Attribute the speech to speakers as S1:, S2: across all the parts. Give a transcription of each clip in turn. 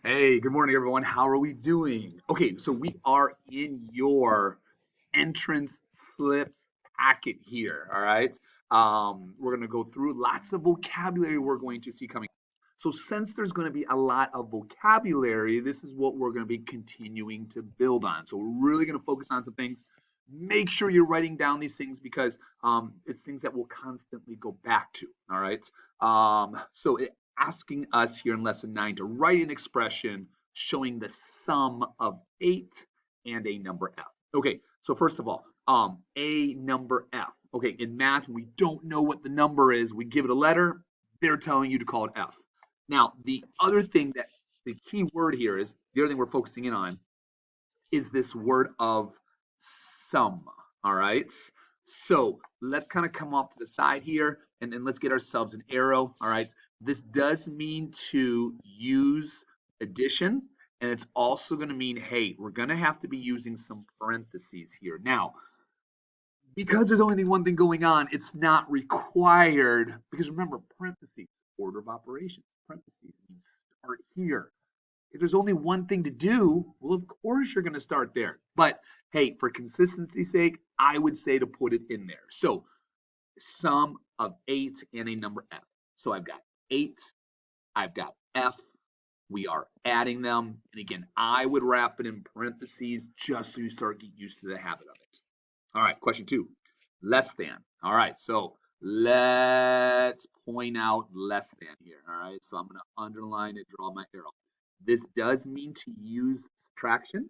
S1: Hey, good morning, everyone. How are we doing? Okay, so we are in your entrance slips packet here. All right. We're going to go through lots of vocabulary we're going to see coming. So, since there's going to be a lot of vocabulary, this is what we're going to be continuing to build on. So, we're really going to focus on some things. Make sure you're writing down these things because it's things that we'll constantly go back to. All right. Asking us here in lesson 9 to write an expression showing the sum of 8 and a number f. Okay, so first of all, a number f. Okay, in math, we don't know what the number is. We give it a letter. They're telling you to call it f. Now, the other thing that the key word here is the other thing we're focusing in on is this word of sum. All right. So let's kind of come off to the side here and then let's get ourselves an arrow. All right. This does mean to use addition. And it's also going to mean, hey, we're going to have to be using some parentheses here. Now, because there's only one thing going on, it's not required. Because remember, parentheses, order of operations. Parentheses means start here. If there's only one thing to do, well, of course you're going to start there. But hey, for consistency's sake, I would say to put it in there. So sum of 8 and a number f. So I've got 8, I've got f. We are adding them. And again, I would wrap it in parentheses just so you start getting used to the habit of it. All right, question 2, less than. All right, so let's point out less than here. All right, so I'm going to underline it, draw my arrow. This does mean to use subtraction,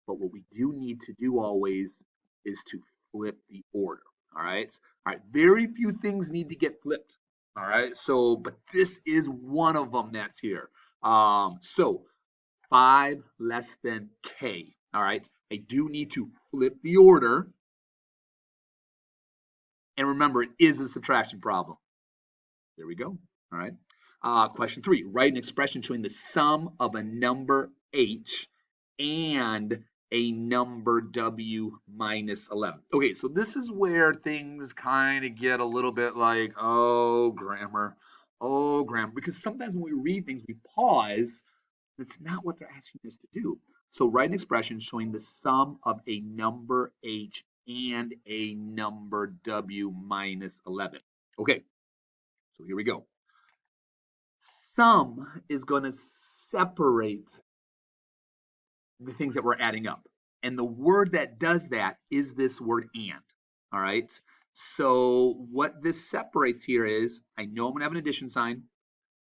S1: but what we do need to do always is to flip the order. All right. All right. Very few things need to get flipped. All right. So, but this is one of them that's here. So 5 less than K. All right. I do need to flip the order. And remember, it is a subtraction problem. There we go. All right. Question 3, write an expression showing the sum of a number h and a number w minus 11. Okay, so this is where things kind of get a little bit like, oh, grammar, because sometimes when we read things, we pause. That's not what they're asking us to do. So write an expression showing the sum of a number h and a number w minus 11. Okay, so here we go. Sum is going to separate the things that we're adding up. And the word that does that is this word and. All right. So what this separates here is I know I'm going to have an addition sign.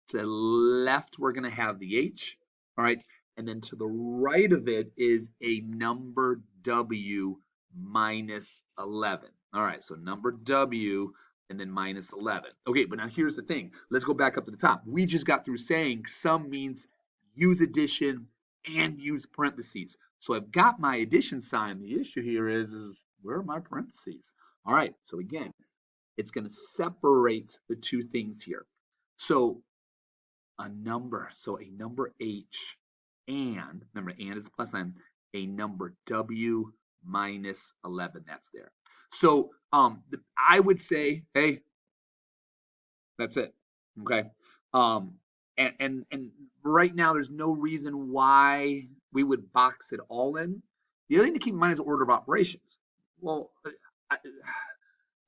S1: To the left, we're going to have the H. All right. And then to the right of it is a number W minus 11. All right. So number W and then minus 11. Okay. But now here's the thing. Let's go back up to the top. We just got through saying sum means use addition and use parentheses. So I've got my addition sign. The issue here is where are my parentheses? All right. So again, it's going to separate the two things here. So a number, so a number h and, remember and is a plus sign, a number w minus 11, that's there. So I would say, hey, that's it, okay? And right now there's no reason why we would box it all in. The other thing to keep in mind is order of operations. Well, I,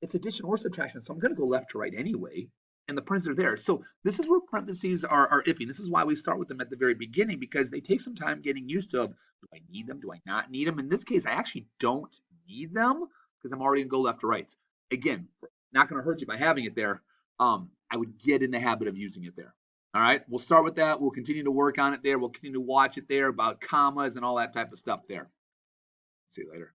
S1: it's addition or subtraction, so I'm going to go left to right anyway, and the parentheses are there. So this is where parentheses are iffy. This is why we start with them at the very beginning, because they take some time getting used to, do I need them? Do I not need them? In this case, I actually don't need them because I'm already going to go left to right. Again, not going to hurt you by having it there. I would get in the habit of using it there. All right, we'll start with that. We'll continue to work on it there. We'll continue to watch it there about commas and all that type of stuff there. See you later.